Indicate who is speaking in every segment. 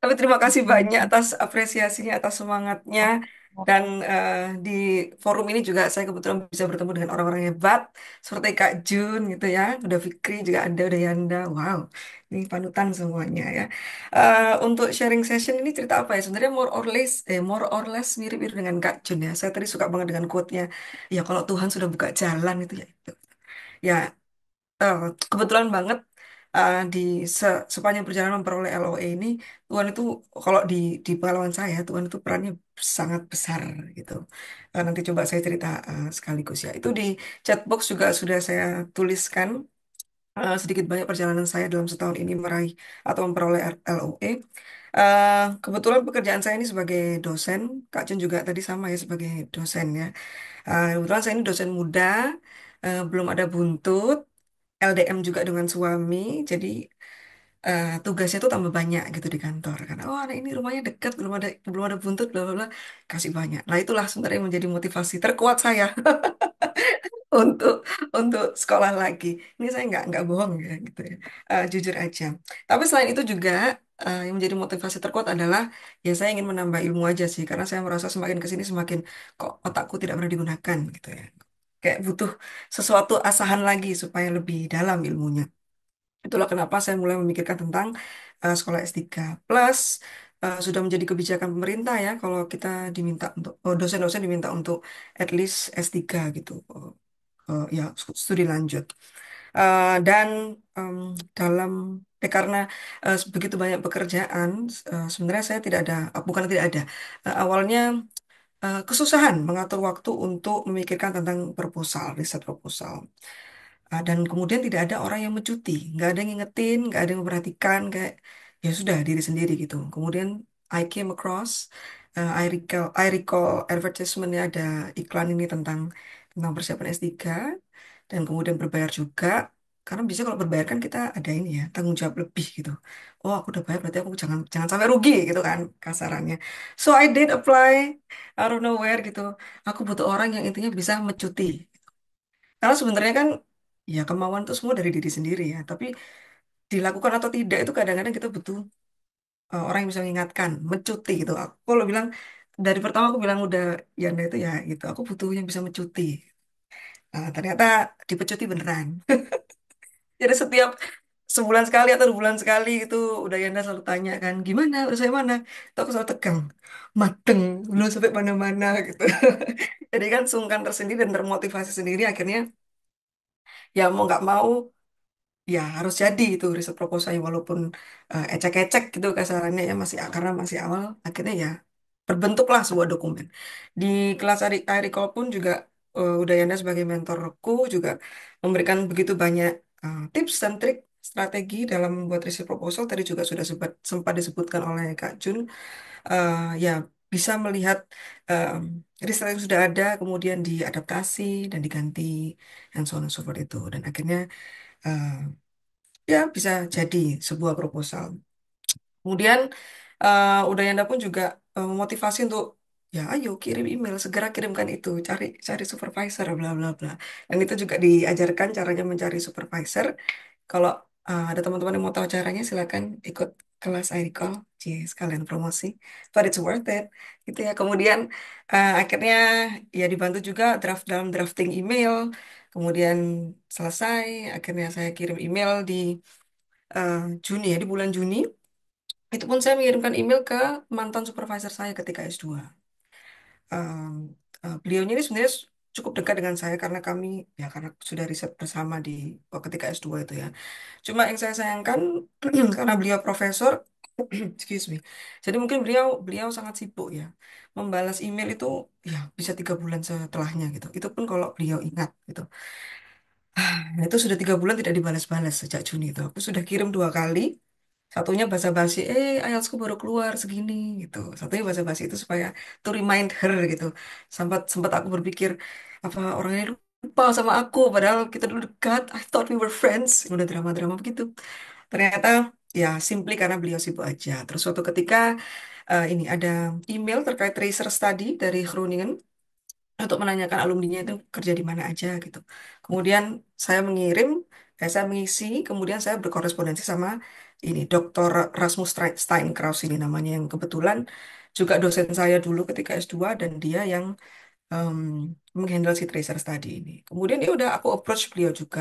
Speaker 1: Tapi terima kasih banyak
Speaker 2: Hmm.
Speaker 1: atas apresiasinya, atas semangatnya. Dan di forum ini juga saya kebetulan bisa bertemu dengan orang-orang hebat seperti Kak Jun gitu ya. Udah Fikri juga ada, udah Yanda. Wow, ini panutan semuanya ya. Untuk sharing session ini cerita apa ya? Sebenarnya more or less mirip-mirip dengan Kak Jun ya. Saya tadi suka banget dengan quote-nya. Ya kalau Tuhan sudah buka jalan itu ya itu. Ya, eh, kebetulan banget di sepanjang perjalanan memperoleh LOE ini, Tuhan itu kalau di pengalaman saya, Tuhan itu perannya sangat besar gitu. Nanti coba saya cerita sekaligus ya. Itu di chatbox juga sudah saya tuliskan sedikit banyak perjalanan saya dalam setahun ini meraih atau memperoleh LOE. Kebetulan pekerjaan saya ini sebagai dosen, Kak Jun juga tadi sama ya sebagai dosen ya. Kebetulan saya ini dosen muda, belum ada buntut, LDM juga dengan suami, jadi tugasnya tuh tambah banyak gitu di kantor. Karena oh anak ini rumahnya dekat, belum ada buntut, bla bla bla, kasih banyak. Nah itulah sebenarnya yang menjadi motivasi terkuat saya untuk untuk sekolah lagi. Ini saya nggak bohong ya gitu ya. Jujur aja. Tapi selain itu juga yang menjadi motivasi terkuat adalah ya saya ingin menambah ilmu aja sih, karena saya merasa semakin kesini semakin kok otakku tidak pernah digunakan gitu ya. Kayak butuh sesuatu asahan lagi supaya lebih dalam ilmunya. Itulah kenapa saya mulai memikirkan tentang sekolah S3. Plus, sudah menjadi kebijakan pemerintah ya, kalau kita diminta untuk, dosen-dosen diminta untuk at least S3 gitu. Ya, studi lanjut. Dan em, dalam, karena begitu banyak pekerjaan, sebenarnya saya tidak ada, bukan tidak ada, awalnya kesusahan mengatur waktu untuk memikirkan tentang proposal, riset proposal. Dan kemudian tidak ada orang yang mencuti, nggak ada yang ngingetin, nggak ada yang memperhatikan, kayak ya sudah diri sendiri gitu. Kemudian I came across, I recall advertisementnya ada iklan ini tentang persiapan S3 dan kemudian berbayar juga. Karena bisa kalau berbayar kan kita ada ini ya tanggung jawab lebih gitu. Oh aku udah bayar berarti aku jangan jangan sampai rugi gitu kan kasarannya. So I did apply out of nowhere gitu. Aku butuh orang yang intinya bisa mencuti. Karena sebenarnya kan ya kemauan itu semua dari diri sendiri ya. Tapi dilakukan atau tidak itu kadang-kadang kita butuh orang yang bisa mengingatkan, mencuti gitu. Aku kalau bilang dari pertama aku bilang udah Yanda itu ya gitu. Aku butuh yang bisa mencuti. Nah, ternyata dipecuti beneran. Jadi setiap sebulan sekali atau 2 bulan sekali itu udah Yanda selalu tanya kan, gimana? Udah saya mana? Itu aku selalu tegang, mateng, belum sampai mana-mana gitu. Jadi kan sungkan tersendiri dan termotivasi sendiri akhirnya ya mau nggak mau ya harus jadi itu riset proposalnya walaupun ecek-ecek gitu kasarannya ya masih karena masih awal akhirnya ya terbentuklah sebuah dokumen. Di kelas Ariko pun juga Udayana sebagai mentorku juga memberikan begitu banyak tips dan trik strategi dalam membuat riset proposal. Tadi juga sudah sempat disebutkan oleh Kak Jun. Ya bisa melihat riset yang sudah ada kemudian diadaptasi dan diganti dan so on and so forth itu dan akhirnya eh, ya bisa jadi sebuah proposal. Kemudian Udayanda pun juga memotivasi untuk ya ayo kirim email, segera kirimkan itu, cari cari supervisor, bla bla bla. Dan itu juga diajarkan caranya mencari supervisor. Kalau ada teman-teman yang mau tahu caranya, silakan ikut kelas iRecall, sekalian promosi. But it's worth it, gitu ya. Kemudian akhirnya ya dibantu juga dalam drafting email. Kemudian selesai, akhirnya saya kirim email di Juni ya, di bulan Juni. Itu pun saya mengirimkan email ke mantan supervisor saya ketika S2. Em, Beliaunya ini sebenarnya cukup dekat dengan saya karena kami ya karena sudah riset bersama di ketika S2 itu ya. Cuma yang saya sayangkan karena beliau profesor, excuse me. Jadi mungkin beliau beliau sangat sibuk ya. Membalas email itu ya bisa 3 bulan setelahnya gitu. Itu pun kalau beliau ingat gitu. Nah, itu sudah 3 bulan tidak dibalas-balas sejak Juni itu. Aku sudah kirim 2 kali. Satunya basa-basi, IELTS-ku baru keluar segini gitu. Satunya basa-basi itu supaya to remind her gitu. Sempat sempat aku berpikir apa orangnya lupa sama aku padahal kita dulu dekat. I thought we were friends. Udah drama-drama begitu. Ternyata ya simply karena beliau sibuk aja. Terus suatu ketika ini ada email terkait research study dari Groningen untuk menanyakan alumninya itu kerja di mana aja gitu. Kemudian saya mengirim, saya mengisi, kemudian saya berkorespondensi sama ini Dr. Rasmus Steinkraus ini namanya, yang kebetulan juga dosen saya dulu ketika S2, dan dia yang em, menghandle si tracer tadi ini. Kemudian ya udah aku approach beliau juga.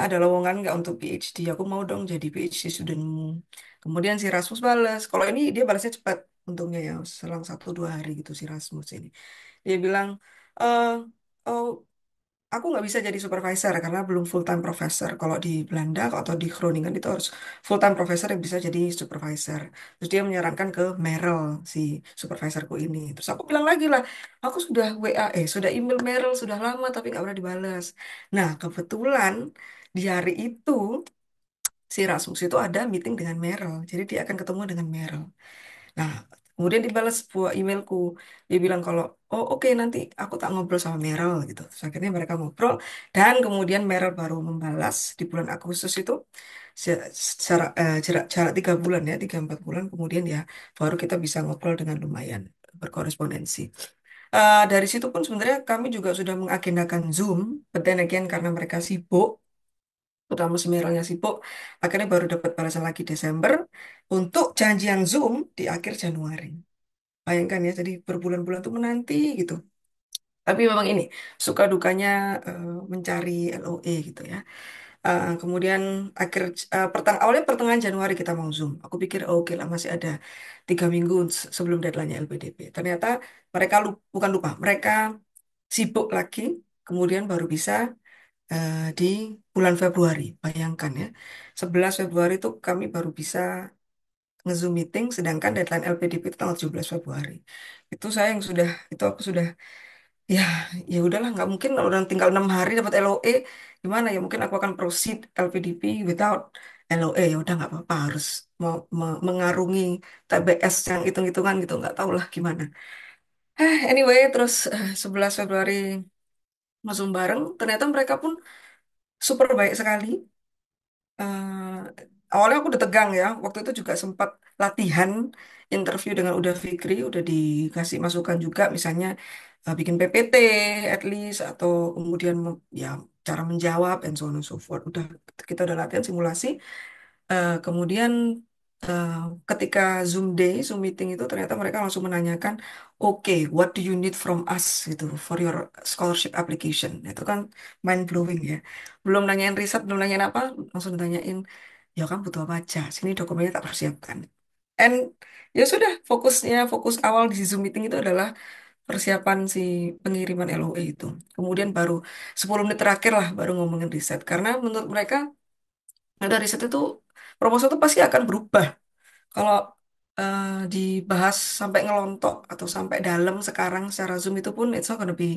Speaker 1: Ada lowongan nggak untuk PhD? Aku mau dong jadi PhD studentmu. Kemudian si Rasmus balas. Kalau ini dia balasnya cepat, untungnya ya, selang 1-2 hari gitu si Rasmus ini. Dia bilang, eh oh, aku nggak bisa jadi supervisor karena belum full time professor. Kalau di Belanda atau di Groningen itu harus full time professor yang bisa jadi supervisor. Terus dia menyarankan ke Merel, si supervisorku ini. Terus aku bilang lagi lah, aku sudah WA, sudah email Merel sudah lama tapi nggak pernah dibalas. Nah, kebetulan di hari itu si Rasmus itu ada meeting dengan Merel. Jadi dia akan ketemu dengan Merel. Nah, kemudian dibalas sebuah emailku. Dia bilang kalau, oh oke, nanti aku tak ngobrol sama Meryl gitu. Terus akhirnya mereka ngobrol. Dan kemudian Meryl baru membalas di bulan Agustus itu, jarak 3 bulan ya, 3-4 bulan kemudian ya, baru kita bisa ngobrol dengan lumayan berkorespondensi. Dari situ pun sebenarnya kami juga sudah mengagendakan Zoom, but then again karena mereka sibuk, terutama si Merylnya sibuk, akhirnya baru dapat balasan lagi Desember untuk janjian Zoom di akhir Januari. Bayangkan ya, jadi berbulan-bulan tuh menanti gitu. Tapi memang ini suka dukanya mencari LOE gitu ya. Kemudian awalnya pertengahan Januari kita mau Zoom. Aku pikir oh, oke lah masih ada 3 minggu sebelum deadline-nya LPDP. Ternyata mereka bukan lupa, mereka sibuk lagi. Kemudian baru bisa di bulan Februari. Bayangkan ya, 11 Februari itu kami baru bisa nge-Zoom meeting, sedangkan deadline LPDP itu tanggal 17 Februari. Itu aku sudah, ya, ya udahlah, nggak mungkin orang tinggal 6 hari dapat LOE, gimana ya, mungkin aku akan proceed LPDP without LOE, ya udah nggak apa-apa, harus mau mengarungi TBS yang hitung-hitungan gitu, nggak tahu lah gimana. Anyway, terus 11 Februari masuk bareng, ternyata mereka pun super baik sekali. Awalnya aku udah tegang ya. Waktu itu juga sempat latihan interview dengan Uda Fikri, udah dikasih masukan juga, misalnya bikin PPT at least, atau kemudian ya cara menjawab and so on and so forth. Kita udah latihan simulasi. Kemudian eh, ketika Zoom meeting itu ternyata mereka langsung menanyakan, oke, what do you need from us gitu for your scholarship application? Itu kan mind blowing ya. Belum nanyain riset, belum nanyain apa, langsung nanyain, ya kan butuh apa aja. Sini dokumennya tak persiapkan. And ya sudah, fokus awal di Zoom meeting itu adalah persiapan si pengiriman LOE itu. Kemudian baru 10 menit terakhir lah baru ngomongin riset. Karena menurut mereka ada riset itu, proposal itu pasti akan berubah. Kalau eh, dibahas sampai ngelontok atau sampai dalam sekarang secara Zoom itu pun it's not gonna be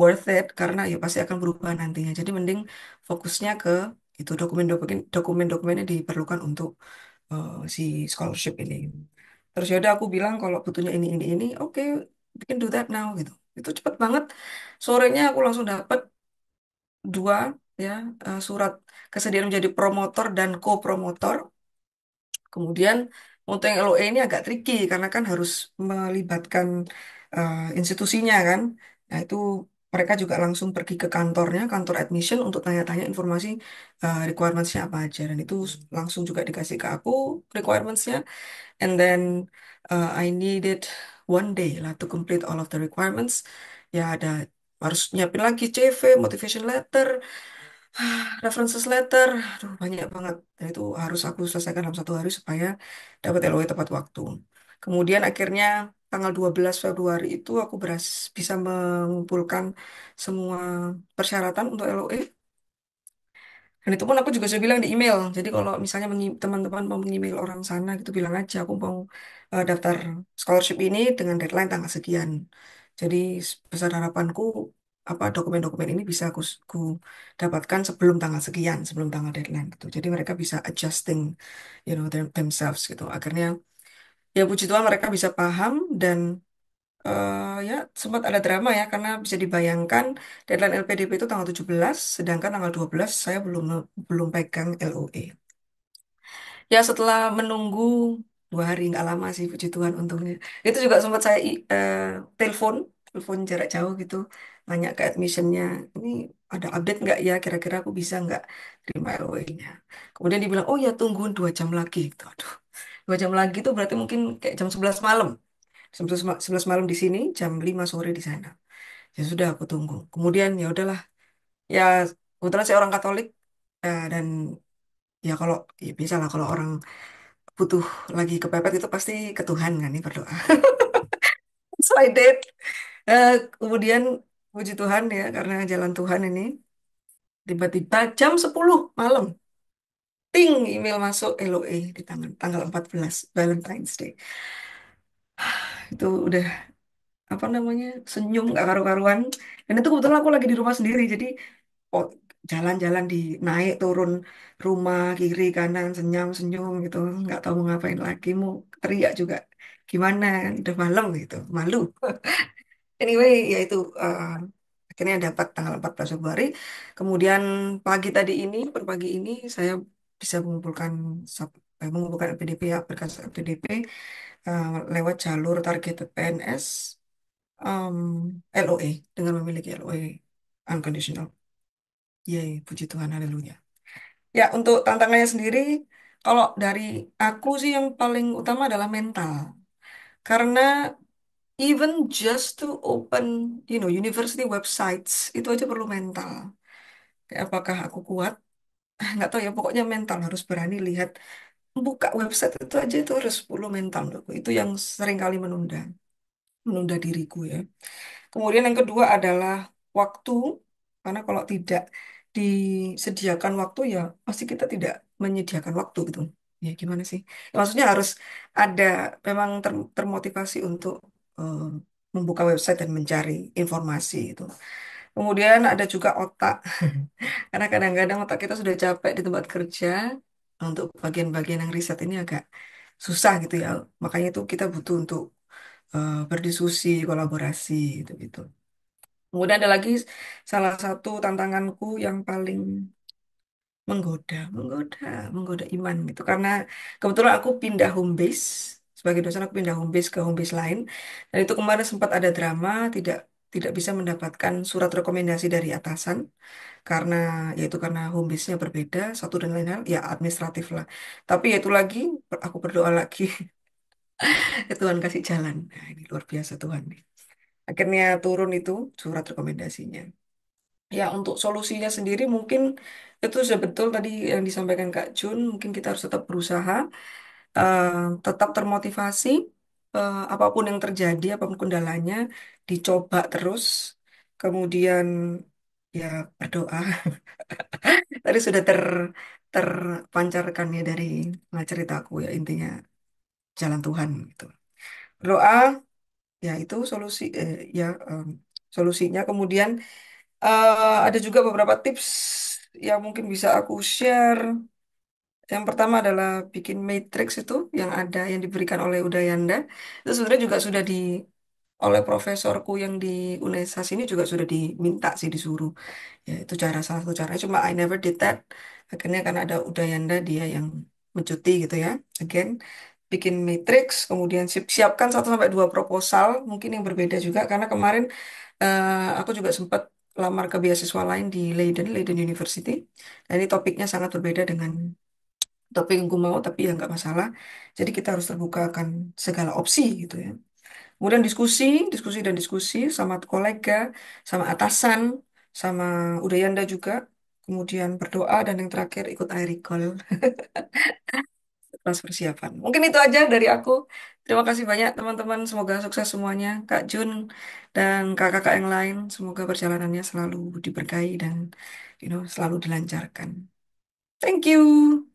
Speaker 1: worth it, karena ya pasti akan berubah nantinya. Jadi mending fokusnya ke itu dokumen-dokumen yang diperlukan untuk si scholarship ini. Terus ya udah aku bilang kalau butuhnya ini, oke, we can do that now gitu. Itu cepet banget. Sorenya aku langsung dapat 2 ya, surat kesediaan menjadi promotor dan co-promotor. Kemudian untuk yang LOE ini agak tricky karena kan harus melibatkan institusinya kan. Nah itu mereka juga langsung pergi ke kantornya, kantor admission untuk tanya-tanya informasi requirements-nya apa aja. Dan itu langsung juga dikasih ke aku requirements-nya. And then I needed 1 day lah to complete all of the requirements. Ya ada, harus nyiapin lagi CV, motivation letter, references letter, aduh banyak banget. Dan itu harus aku selesaikan dalam 1 hari supaya dapat LOE tepat waktu. Kemudian akhirnya tanggal 12 Februari itu aku bisa mengumpulkan semua persyaratan untuk LOE. Dan itu pun aku juga sudah bilang di email. Jadi kalau misalnya teman-teman mau mengimail orang sana gitu, bilang aja aku mau daftar scholarship ini dengan deadline tanggal sekian. Jadi besar harapanku apa dokumen-dokumen ini bisa aku dapatkan sebelum tanggal sekian, sebelum tanggal deadline gitu. Jadi mereka bisa adjusting, themselves gitu. Akhirnya ya puji Tuhan mereka bisa paham, dan ya sempat ada drama ya karena bisa dibayangkan deadline LPDP itu tanggal 17, sedangkan tanggal 12 saya belum belum pegang LOE. Ya setelah menunggu 2 hari, nggak lama sih puji Tuhan untungnya. Itu juga sempat saya telepon. telepon jarak jauh gitu, nanya ke admissionnya, ini ada update nggak ya, kira-kira aku bisa nggak terima LOE-nya. Kemudian dibilang, oh ya tunggu 2 jam lagi. Gitu. Aduh, 2 jam lagi itu berarti mungkin kayak jam 11 malam. Jam 11 malam di sini, jam 5 sore di sana. Ya sudah, aku tunggu. Kemudian ya udahlah, ya kebetulan saya orang Katolik, dan ya kalau ya bisa lah kalau orang butuh lagi kepepet itu pasti ke Tuhan kan nih berdoa. So I did. Kemudian puji Tuhan ya karena jalan Tuhan ini tiba-tiba jam 10 malam ting email masuk LOE di tanggal 14 Valentine's Day. Itu udah apa namanya senyum gak karu-karuan. Dan itu kebetulan aku lagi di rumah sendiri jadi oh, jalan-jalan di naik turun rumah kiri kanan senyum senyum gitu nggak tahu mau ngapain lagi mau teriak juga gimana udah malam gitu malu. Anyway, ya itu akhirnya dapat tanggal 14 Februari. Kemudian per pagi ini saya bisa mengumpulkan LPDP ya, berkas LPDP eh, lewat jalur targeted PNS um, LOE dengan memiliki LOE unconditional. Yeay, puji Tuhan, haleluya. Ya, untuk tantangannya sendiri, kalau dari aku sih yang paling utama adalah mental. Karena even just to open, university websites itu aja perlu mental. Kayak apakah aku kuat? Nggak tahu ya. Pokoknya mental harus berani lihat buka website itu aja itu harus perlu mental menurutku. Itu yang sering kali menunda diriku ya. Kemudian yang kedua adalah waktu, karena kalau tidak disediakan waktu ya pasti kita tidak menyediakan waktu gitu. Ya gimana sih? Ya, maksudnya harus ada memang termotivasi untuk eh, membuka website dan mencari informasi itu. Kemudian ada juga otak, karena kadang-kadang otak kita sudah capek di tempat kerja untuk bagian-bagian yang riset ini agak susah gitu ya. Makanya itu kita butuh untuk berdiskusi, kolaborasi gitu-gitu. Kemudian ada lagi salah satu tantanganku yang paling menggoda, menggoda, menggoda iman gitu. Karena kebetulan aku pindah home base, sebagai dosen aku pindah home base ke home base lain. Dan itu kemarin sempat ada drama, tidak tidak bisa mendapatkan surat rekomendasi dari atasan karena yaitu karena home base-nya berbeda, satu dan lain hal, ya administratif lah. Tapi ya itu lagi, aku berdoa lagi, ya Tuhan kasih jalan. Nah, ini luar biasa Tuhan nih. Akhirnya turun itu surat rekomendasinya. Ya, untuk solusinya sendiri mungkin itu sudah betul tadi yang disampaikan Kak Jun. Mungkin kita harus tetap berusaha, eh, tetap termotivasi, apapun yang terjadi, apapun kendalanya, dicoba terus. Kemudian ya berdoa. Tadi sudah terpancarkan ya dari ceritaku ya intinya jalan Tuhan gitu. Berdoa ya itu solusinya. Kemudian ada juga beberapa tips yang mungkin bisa aku share. Yang pertama adalah bikin matrix itu yang ada yang diberikan oleh Udayanda. Itu sebenarnya juga sudah oleh profesorku yang di Unesas ini juga sudah diminta sih disuruh. Ya itu salah satu caranya. Cuma I never did that. Akhirnya kan ada Udayanda dia yang mencuti gitu ya. Again, bikin matrix, kemudian siapkan 1 sampai 2 proposal, mungkin yang berbeda juga karena kemarin aku juga sempat lamar ke beasiswa lain di Leiden University. Dan ini topiknya sangat berbeda dengan topik yang gue mau, tapi ya nggak masalah. Jadi kita harus terbuka akan segala opsi gitu ya. Kemudian diskusi, diskusi dan diskusi sama kolega, sama atasan, sama Udayanda juga. Kemudian berdoa dan yang terakhir ikut air recall kelas persiapan. Mungkin itu aja dari aku. Terima kasih banyak teman-teman. Semoga sukses semuanya. Kak Jun dan kakak-kakak yang lain. Semoga perjalanannya selalu diberkahi dan selalu dilancarkan. Thank you.